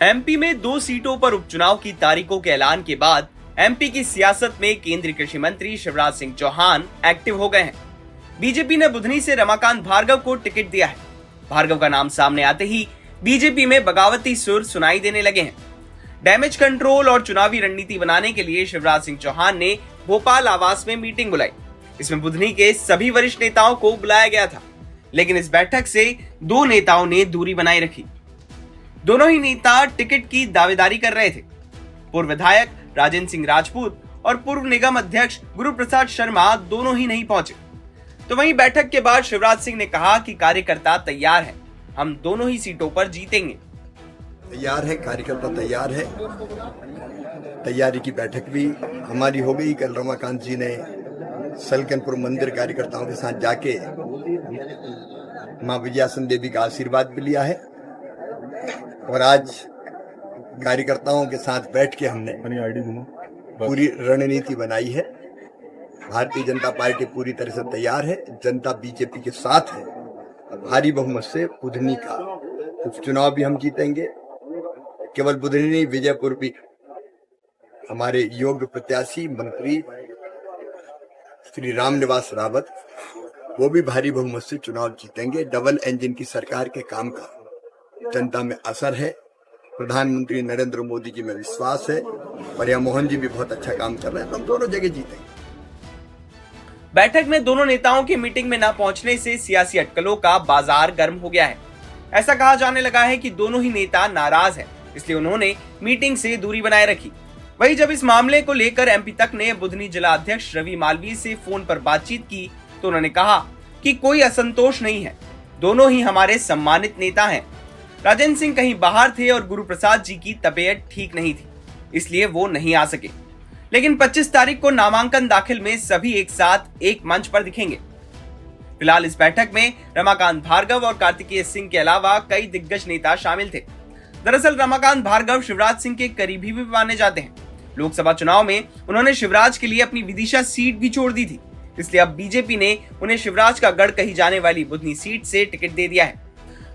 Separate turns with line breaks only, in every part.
MP में 2 सीटों पर उपचुनाव की तारीखों के ऐलान के बाद एमपी की सियासत में केंद्रीय कृषि मंत्री शिवराज सिंह चौहान एक्टिव हो गए हैं। बीजेपी ने बुधनी से रमाकांत भार्गव को टिकट दिया है। भार्गव का नाम सामने आते ही बीजेपी में बगावती सुर सुनाई देने लगे हैं। डैमेज कंट्रोल और चुनावी रणनीति बनाने के लिए शिवराज सिंह चौहान ने भोपाल आवास में मीटिंग बुलाई। इसमें बुधनी के सभी वरिष्ठ नेताओं को बुलाया गया था, लेकिन इस बैठक से 2 नेताओं ने दूरी बनाए रखी। दोनों ही नेता टिकट की दावेदारी कर रहे थे। पूर्व विधायक राजेंद्र सिंह राजपूत और पूर्व निगम अध्यक्ष गुरु प्रसाद शर्मा दोनों ही नहीं पहुंचे। तो वहीं बैठक के बाद शिवराज सिंह ने कहा कि कार्यकर्ता तैयार हैं, हम दोनों ही सीटों पर जीतेंगे।
तैयार है, कार्यकर्ता तैयार है। तैयारी की बैठक भी हमारी हो गई। कल रमाकांत जी ने सलकनपुर मंदिर कार्यकर्ताओं के साथ जाके मां विजयासन देवी का आशीर्वाद भी लिया है और आज कार्यकर्ताओं के साथ बैठ के हमने पूरी रणनीति बनाई है। भारतीय जनता पार्टी पूरी तरह से तैयार है, जनता बीजेपी के साथ है और भारी बहुमत से बुधनी का उपचुनाव भी हम जीतेंगे। केवल बुधनी नहीं, विजयपुर भी हमारे योग्य प्रत्याशी मंत्री श्री रामनिवास रावत वो भी भारी बहुमत से चुनाव जीतेंगे। डबल इंजन की सरकार के काम का जनता में असर है। प्रधानमंत्री नरेंद्र मोदी जी में विश्वास है। प्रिया मोहन जी भी बहुत अच्छा काम कर रहे हैं, तो हम दोनों जगह जीतेंगे।
बैठक में दोनों नेताओं के मीटिंग में न पहुंचने से सियासी अटकलों का बाजार गर्म हो गया है। ऐसा कहा जाने लगा है कि दोनों ही नेता नाराज हैं, इसलिए उन्होंने मीटिंग से दूरी बनाए रखी। वहीं जब इस मामले को लेकर एमपी तक ने बुधनी जिला अध्यक्ष रवि मालवीय से फोन पर बातचीत की तो उन्होंने कहा कि कोई असंतोष नहीं है, दोनों ही हमारे सम्मानित नेता हैं। राजेंद्र सिंह कहीं बाहर थे और गुरु प्रसाद जी की तबीयत ठीक नहीं थी, इसलिए वो नहीं आ सके। लेकिन 25 तारीख को नामांकन दाखिल में सभी एक साथ एक मंच पर दिखेंगे। फिलहाल इस बैठक में रमाकांत भार्गव और कार्तिकेय सिंह के अलावा कई दिग्गज नेता शामिल थे। दरअसल रमाकांत भार्गव शिवराज सिंह के करीबी भी माने जाते हैं। लोकसभा चुनाव में उन्होंने शिवराज के लिए अपनी विदिशा सीट भी छोड़ दी थी, इसलिए अब बीजेपी ने उन्हें शिवराज का गढ़ कही जाने वाली बुधनी सीट से टिकट दे दिया है।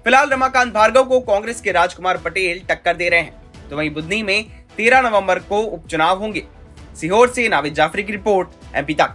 फिलहाल रमाकांत भार्गव को कांग्रेस के राजकुमार पटेल टक्कर दे रहे हैं। तो वहीं बुधनी में 13 नवंबर को उपचुनाव होंगे। सीहोर से नाविद जाफरी की रिपोर्ट, एमपी तक।